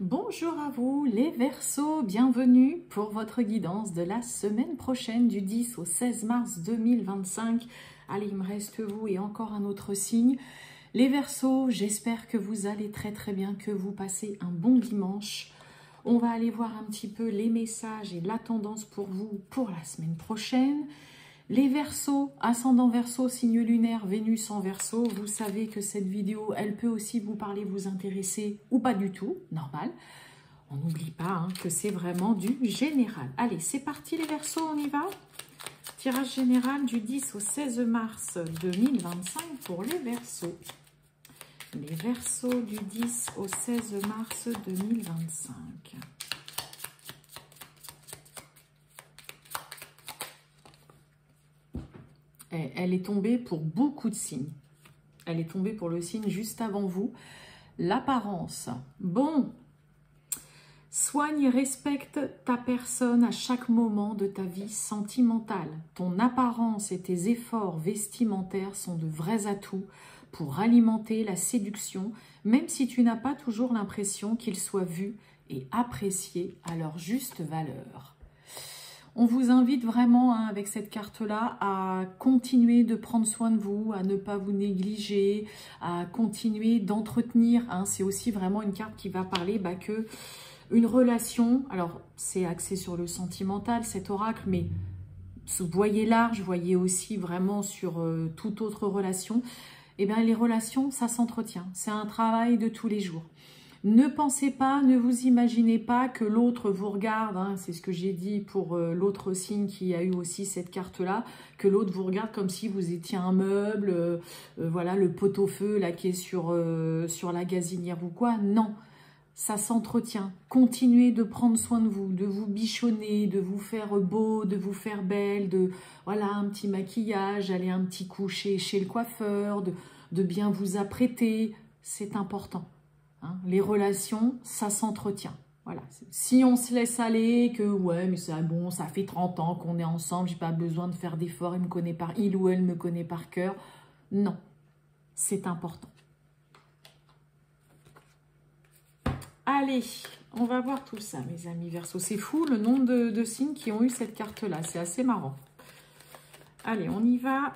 Bonjour à vous les Verseaux, bienvenue pour votre guidance de la semaine prochaine du 10 au 16 mars 2025. Allez, il me reste vous et encore un autre signe. Les Verseaux, j'espère que vous allez très bien, que vous passez un bon dimanche. On va aller voir un petit peu les messages et la tendance pour vous pour la semaine prochaine. Les Verseaux, ascendant Verseau, signe lunaire, Vénus en Verseau, vous savez que cette vidéo, elle peut aussi vous parler, vous intéresser ou pas du tout, normal. On n'oublie pas que c'est vraiment du général. Allez, c'est parti les Verseaux, on y va. Tirage général du 10 au 16 mars 2025 pour les Verseaux. Les Verseaux du 10 au 16 mars 2025. Elle est tombée pour beaucoup de signes. Elle est tombée pour le signe juste avant vous. L'apparence. Bon, soigne et respecte ta personne à chaque moment de ta vie sentimentale. Ton apparence et tes efforts vestimentaires sont de vrais atouts pour alimenter la séduction, même si tu n'as pas toujours l'impression qu'ils soient vus et appréciés à leur juste valeur. On vous invite vraiment, avec cette carte-là, à continuer de prendre soin de vous, à ne pas vous négliger, à continuer d'entretenir. C'est aussi vraiment une carte qui va parler que une relation, alors c'est axé sur le sentimental, cet oracle, mais voyez large, voyez aussi vraiment sur toute autre relation. Eh bien, les relations, ça s'entretient. C'est un travail de tous les jours. Ne pensez pas, ne vous imaginez pas que l'autre vous regarde, c'est ce que j'ai dit pour l'autre signe qui a eu aussi cette carte-là, que l'autre vous regarde comme si vous étiez un meuble, voilà, le pot-au-feu là qui est sur la gazinière ou quoi. Non, ça s'entretient. Continuez de prendre soin de vous bichonner, de vous faire beau, de vous faire belle, de voilà un petit maquillage, aller un petit coup chez le coiffeur, de bien vous apprêter, c'est important. Les relations, ça s'entretient. Voilà. Si on se laisse aller, que ouais, mais c'est bon, ça fait 30 ans qu'on est ensemble, j'ai pas besoin de faire d'efforts, il ou elle me connaît par cœur. Non, c'est important. Allez, on va voir tout ça, mes amis Verseaux. C'est fou le nombre de signes qui ont eu cette carte-là, c'est assez marrant. Allez, on y va.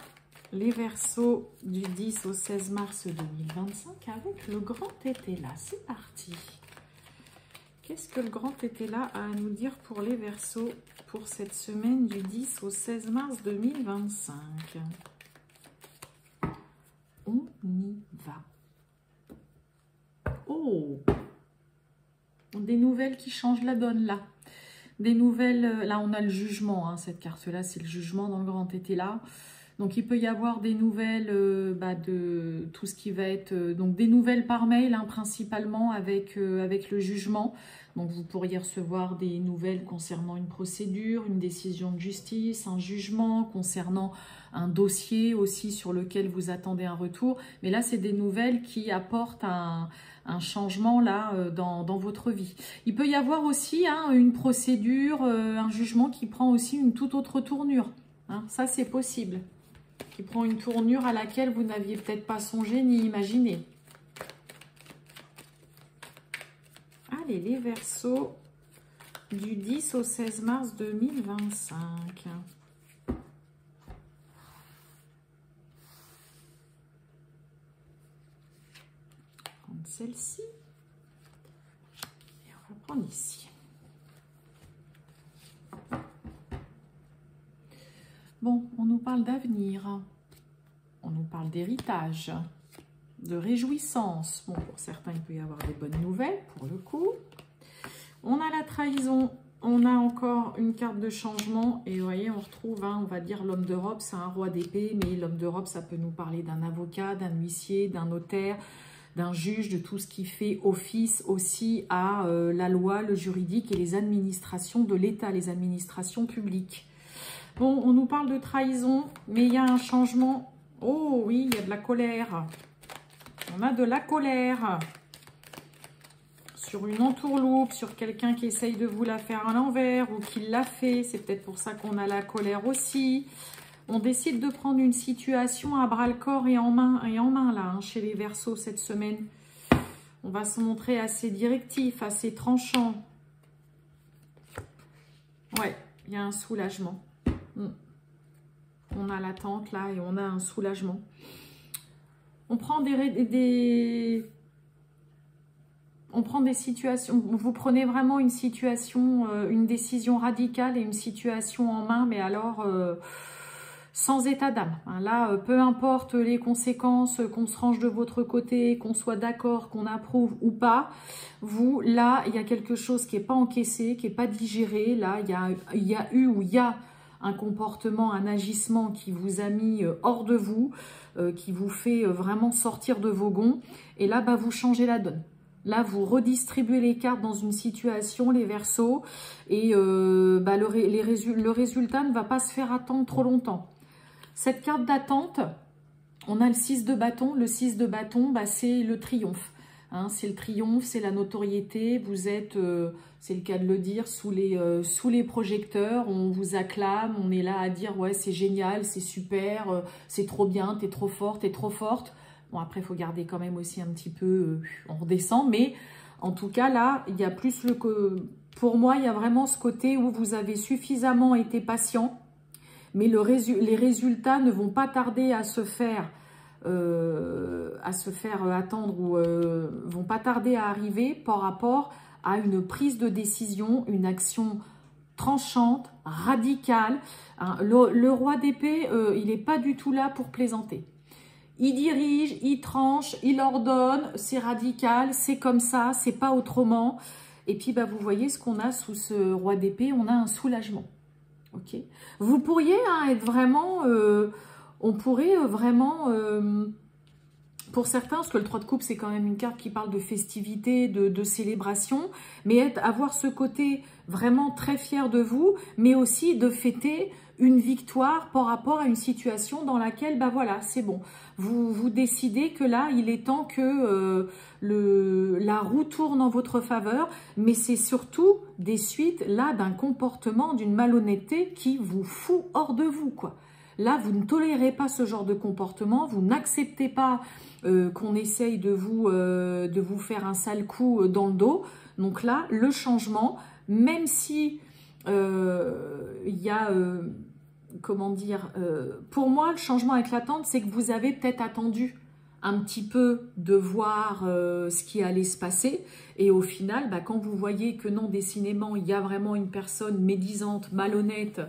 Les Verseaux du 10 au 16 mars 2025 avec le grand été là. C'est parti. Qu'est-ce que le grand été là a à nous dire pour les Verseaux pour cette semaine du 10 au 16 mars 2025? On y va. Oh! Des nouvelles qui changent la donne là. Des nouvelles, là on a le jugement, cette carte-là c'est le jugement dans le grand été là. Donc, il peut y avoir des nouvelles de tout ce qui va être... donc, des nouvelles par mail, principalement avec le jugement. Donc, vous pourriez recevoir des nouvelles concernant une procédure, une décision de justice, un jugement, concernant un dossier aussi sur lequel vous attendez un retour. Mais là, c'est des nouvelles qui apportent un changement là dans votre vie. Il peut y avoir aussi une procédure, un jugement qui prend aussi une toute autre tournure. Ça, c'est possible. Qui prend une tournure à laquelle vous n'aviez peut-être pas songé ni imaginé. Allez, les Verseaux du 10 au 16 mars 2025. On va prendre celle-ci. Et on va prendre ici. Bon, on nous parle d'avenir, on nous parle d'héritage, de réjouissance. Bon, pour certains, il peut y avoir des bonnes nouvelles, pour le coup. On a la trahison, on a encore une carte de changement. Et vous voyez, on retrouve, on va dire, l'homme de robe, c'est un roi d'épée. Mais l'homme de robe, ça peut nous parler d'un avocat, d'un huissier, d'un notaire, d'un juge, de tout ce qui fait office aussi à la loi, le juridique et les administrations de l'État, les administrations publiques. Bon, on nous parle de trahison, mais il y a un changement. Oh oui, il y a de la colère. On a de la colère. Sur une entourloupe, sur quelqu'un qui essaye de vous la faire à l'envers ou qui l'a fait. C'est peut-être pour ça qu'on a la colère aussi. On décide de prendre une situation à bras-le-corps et en main là, chez les Verseaux cette semaine. On va se montrer assez directif, assez tranchant. Ouais, il y a un soulagement. On a l'attente là et on a un soulagement. On prend on prend des situations, vous prenez vraiment une situation, une décision radicale et une situation en main, mais alors sans état d'âme. Là, peu importe les conséquences, qu'on se range de votre côté, qu'on soit d'accord, qu'on approuve ou pas, vous, là, il y a quelque chose qui n'est pas encaissé, qui n'est pas digéré. Là, il y a un comportement, un agissement qui vous a mis hors de vous, qui vous fait vraiment sortir de vos gonds. Et là, bah, vous changez la donne. Là, vous redistribuez les cartes dans une situation, les Verseaux, et bah, le résultat ne va pas se faire attendre trop longtemps. Cette carte d'attente, on a le 6 de bâton. Le 6 de bâton, bah, c'est le triomphe. Hein, c'est le triomphe, c'est la notoriété. Vous êtes, c'est le cas de le dire, sous les projecteurs. On vous acclame, on est là à dire « ouais, c'est génial, c'est super, c'est trop bien, t'es trop fort, t'es trop forte ». Bon, après, il faut garder quand même aussi un petit peu, on redescend. Mais en tout cas, là, il y a plus pour moi, il y a vraiment ce côté où vous avez suffisamment été patient. Mais les résultats ne vont pas tarder à se faire attendre ou vont pas tarder à arriver par rapport à une prise de décision, une action tranchante, radicale. Hein, le roi d'épée, il n'est pas du tout là pour plaisanter. Il dirige, il tranche, il ordonne, c'est radical, c'est comme ça, c'est pas autrement. Et puis, bah, vous voyez ce qu'on a sous ce roi d'épée, on a un soulagement. Ok. Vous pourriez être vraiment, on pourrait vraiment, pour certains, parce que le 3 de coupe, c'est quand même une carte qui parle de festivité, de célébration, mais avoir ce côté vraiment très fier de vous, mais aussi de fêter une victoire par rapport à une situation dans laquelle, bah voilà, c'est bon. Vous décidez que là, il est temps que la roue tourne en votre faveur, mais c'est surtout des suites là d'un comportement, d'une malhonnêteté qui vous fout hors de vous, quoi. Là, vous ne tolérez pas ce genre de comportement, vous n'acceptez pas qu'on essaye de vous faire un sale coup dans le dos. Donc là, le changement, même si il y a, comment dire, pour moi, le changement avec l'attente, c'est que vous avez peut-être attendu un petit peu de voir ce qui allait se passer. Et au final, bah, quand vous voyez que non, décidément, il y a vraiment une personne médisante, malhonnête,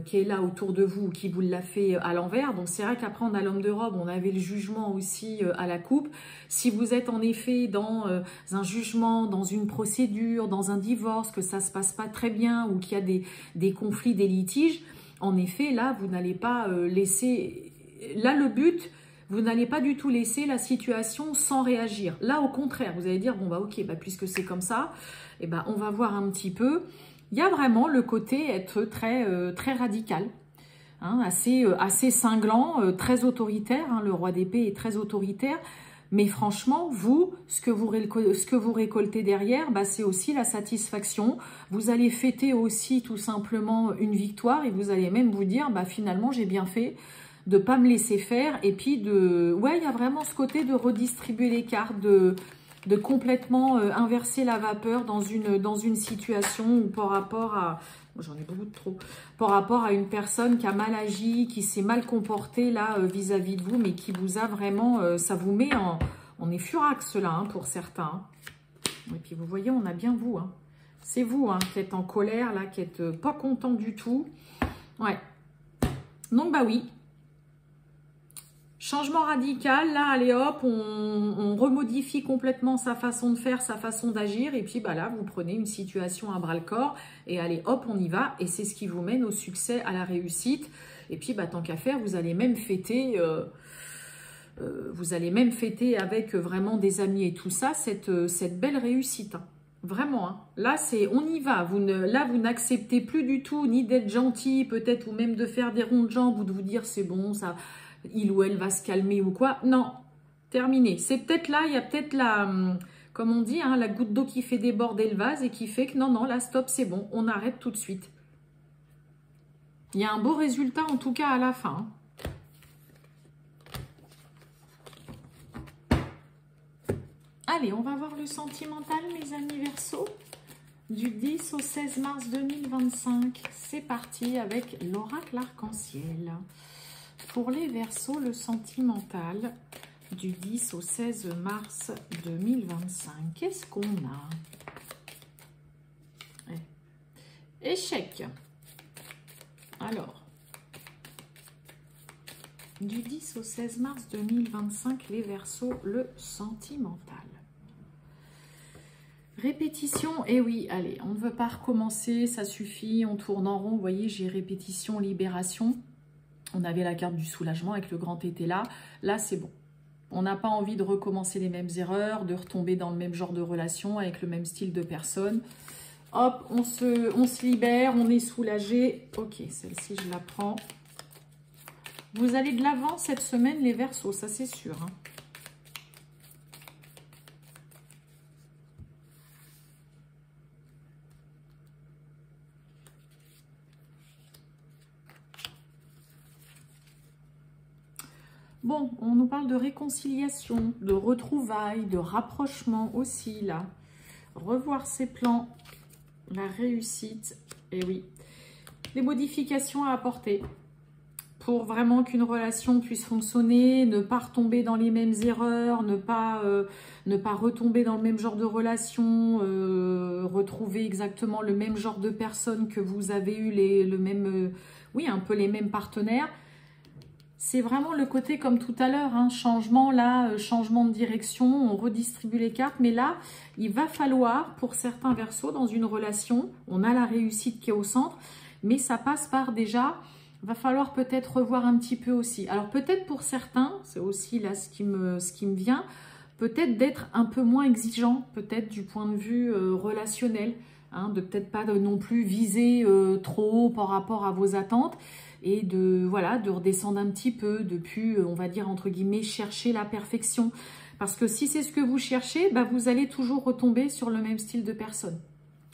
qui est là autour de vous, qui vous l'a fait à l'envers. Donc c'est vrai qu'après, on a l'homme de robe, on avait le jugement aussi à la coupe. Si vous êtes en effet dans un jugement, dans une procédure, dans un divorce, que ça se passe pas très bien ou qu'il y a des conflits, des litiges, en effet, là, vous n'allez pas laisser... Là, le but... Vous n'allez pas du tout laisser la situation sans réagir. Là, au contraire, vous allez dire, bon, bah ok, bah, puisque c'est comme ça, eh ben, on va voir un petit peu. Il y a vraiment le côté être très radical, hein, assez cinglant, très autoritaire. Hein, le roi d'épée est très autoritaire. Mais franchement, vous, ce que vous récoltez derrière, bah, c'est aussi la satisfaction. Vous allez fêter aussi tout simplement une victoire et vous allez même vous dire, bah, finalement, j'ai bien fait de ne pas me laisser faire, et puis ouais, il y a vraiment ce côté de redistribuer les cartes, de complètement inverser la vapeur dans une situation où par rapport à, j'en ai beaucoup de trop, par rapport à une personne qui a mal agi, qui s'est mal comportée là vis-à-vis de vous, mais qui vous a vraiment, ça vous met on est furax là hein, pour certains. Et puis vous voyez, on a bien vous, hein. C'est vous hein, qui êtes en colère là, qui êtes pas content du tout. Ouais. Donc bah oui. Changement radical, là, allez hop, on remodifie complètement sa façon de faire, sa façon d'agir. Et puis bah là, vous prenez une situation à bras-le-corps et allez hop, on y va. Et c'est ce qui vous mène au succès, à la réussite. Et puis bah, tant qu'à faire, vous allez même fêter, avec vraiment des amis et tout ça, cette belle réussite. Hein. Vraiment, hein. Là, on y va. Là, vous n'acceptez plus du tout ni d'être gentil, peut-être, ou même de faire des ronds de jambes ou de vous dire c'est bon, ça... il ou elle va se calmer ou quoi. Non, terminé. C'est peut-être là, il y a peut-être la, comme on dit, hein, la goutte d'eau qui fait déborder le vase et qui fait que non, là, stop, c'est bon, on arrête tout de suite. Il y a un beau résultat en tout cas à la fin. Allez, on va voir le sentimental, mes amis Verseaux, du 10 au 16 mars 2025. C'est parti avec l'oracle arc-en-ciel. Pour les Verseaux, le sentimental du 10 au 16 mars 2025. Qu'est-ce qu'on a? Échec. Alors, du 10 au 16 mars 2025, les Verseaux, le sentimental. Répétition, et oui, allez, on ne veut pas recommencer, ça suffit, on tourne en rond. Vous voyez, j'ai répétition, libération. On avait la carte du soulagement avec le grand été là. Là, c'est bon. On n'a pas envie de recommencer les mêmes erreurs, de retomber dans le même genre de relation avec le même style de personne. Hop, on se libère, on est soulagé. Ok, celle-ci, je la prends. Vous allez de l'avant cette semaine, les Verseaux, ça c'est sûr. Hein. Bon, on nous parle de réconciliation, de retrouvailles, de rapprochement aussi, là. Revoir ses plans, la réussite, et oui. Les modifications à apporter pour vraiment qu'une relation puisse fonctionner, ne pas retomber dans les mêmes erreurs, ne pas retomber dans le même genre de relation, retrouver exactement le même genre de personnes que vous avez eu, oui, un peu les mêmes partenaires. C'est vraiment le côté comme tout à l'heure, hein, changement là, changement de direction, on redistribue les cartes. Mais là, il va falloir, pour certains Verseaux, dans une relation, on a la réussite qui est au centre, mais ça passe par déjà, va falloir peut-être revoir un petit peu aussi. Alors peut-être pour certains, c'est aussi là ce qui me vient, peut-être d'être un peu moins exigeant, peut-être du point de vue relationnel, hein, de peut-être pas non plus viser trop haut par rapport à vos attentes, et de redescendre un petit peu, de plus, on va dire entre guillemets, chercher la perfection. Parce que si c'est ce que vous cherchez, bah, vous allez toujours retomber sur le même style de personne.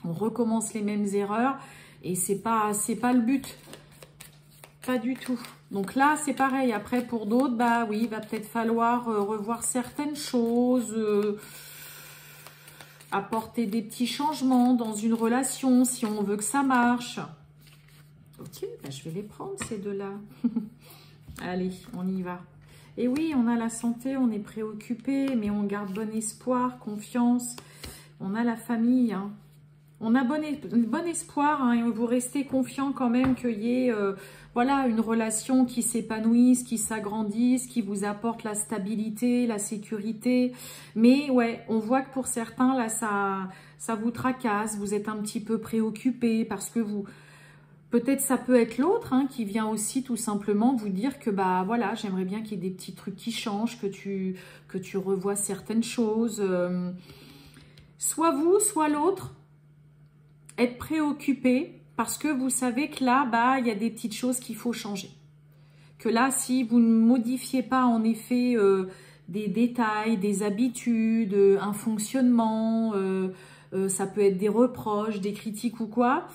On recommence les mêmes erreurs et c'est pas le but. Pas du tout. Donc là, c'est pareil. Après, pour d'autres, bah oui, il va peut-être falloir revoir certaines choses, apporter des petits changements dans une relation si on veut que ça marche. Ok, bah je vais les prendre ces deux-là. Allez, on y va. Et oui, on a la santé, on est préoccupé, mais on garde bon espoir, confiance. On a la famille, hein. On a bon espoir, hein, et vous restez confiant quand même qu'il y ait voilà, une relation qui s'épanouisse, qui s'agrandisse, qui vous apporte la stabilité, la sécurité. Mais ouais, on voit que pour certains, là, ça vous tracasse, vous êtes un petit peu préoccupé parce que vous... Peut-être ça peut être l'autre, hein, qui vient aussi tout simplement vous dire que bah voilà, j'aimerais bien qu'il y ait des petits trucs qui changent, que tu revoies certaines choses. Soit vous, soit l'autre, être préoccupé parce que vous savez que là, bah il y a des petites choses qu'il faut changer. Que là, si vous ne modifiez pas en effet des détails, des habitudes, un fonctionnement, ça peut être des reproches, des critiques ou quoi.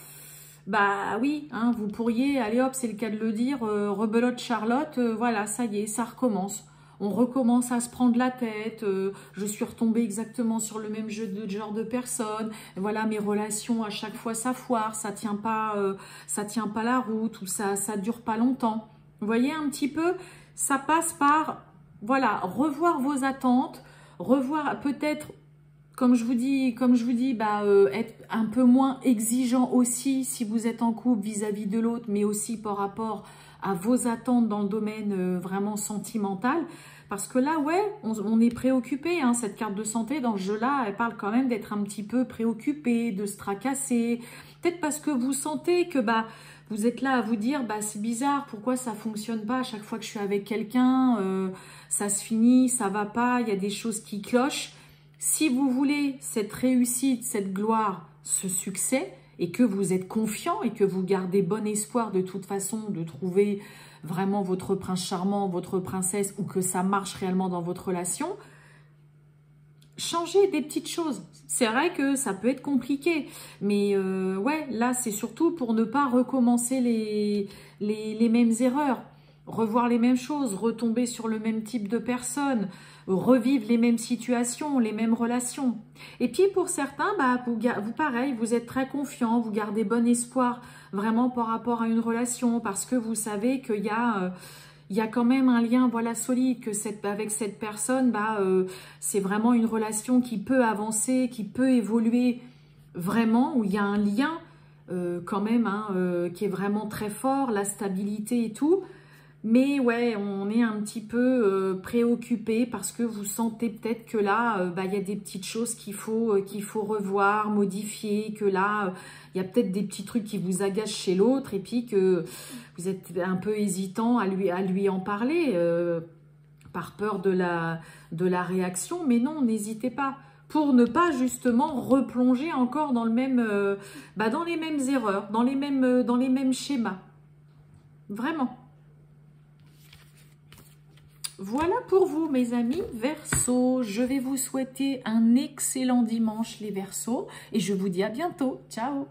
Bah oui, hein, vous pourriez, allez hop, c'est le cas de le dire, rebelote Charlotte, voilà, ça y est, ça recommence. On recommence à se prendre la tête, je suis retombée exactement sur le même genre de personne, voilà, mes relations, à chaque fois, ça foire, ça tient pas la route, ou ça dure pas longtemps. Vous voyez un petit peu, ça passe par, voilà, revoir vos attentes, revoir peut-être... Comme je vous dis, bah, être un peu moins exigeant aussi si vous êtes en couple vis-à-vis de l'autre, mais aussi par rapport à vos attentes dans le domaine vraiment sentimental. Parce que là, ouais, on est préoccupé, hein, cette carte de santé dans ce jeu-là, elle parle quand même d'être un petit peu préoccupé, de se tracasser. Peut-être parce que vous sentez que bah, vous êtes là à vous dire, bah, c'est bizarre, pourquoi ça fonctionne pas à chaque fois que je suis avec quelqu'un, ça se finit, ça va pas, il y a des choses qui clochent. Si vous voulez cette réussite, cette gloire, ce succès, et que vous êtes confiant et que vous gardez bon espoir de toute façon de trouver vraiment votre prince charmant, votre princesse, ou que ça marche réellement dans votre relation, changez des petites choses. C'est vrai que ça peut être compliqué, mais ouais, là c'est surtout pour ne pas recommencer les mêmes erreurs. Revoir les mêmes choses, retomber sur le même type de personne. revivre les mêmes situations, les mêmes relations. Et puis pour certains, bah, vous pareil, vous êtes très confiant, vous gardez bon espoir vraiment par rapport à une relation parce que vous savez qu'il y a... il y a quand même un lien voilà, solide, que avec cette personne, bah, c'est vraiment une relation qui peut avancer, qui peut évoluer vraiment, où il y a un lien quand même hein, qui est vraiment très fort, la stabilité et tout. Mais ouais, on est un petit peu préoccupé parce que vous sentez peut-être que là, bah, y a des petites choses qu'il faut revoir, modifier, que là, il y a peut-être des petits trucs qui vous agacent chez l'autre et puis que vous êtes un peu hésitant à lui en parler par peur de la réaction. Mais non, n'hésitez pas pour ne pas justement replonger encore dans, dans les mêmes erreurs, dans les mêmes schémas. Vraiment. Voilà pour vous, mes amis Verseaux. Je vais vous souhaiter un excellent dimanche, les Verseaux. Et je vous dis à bientôt. Ciao!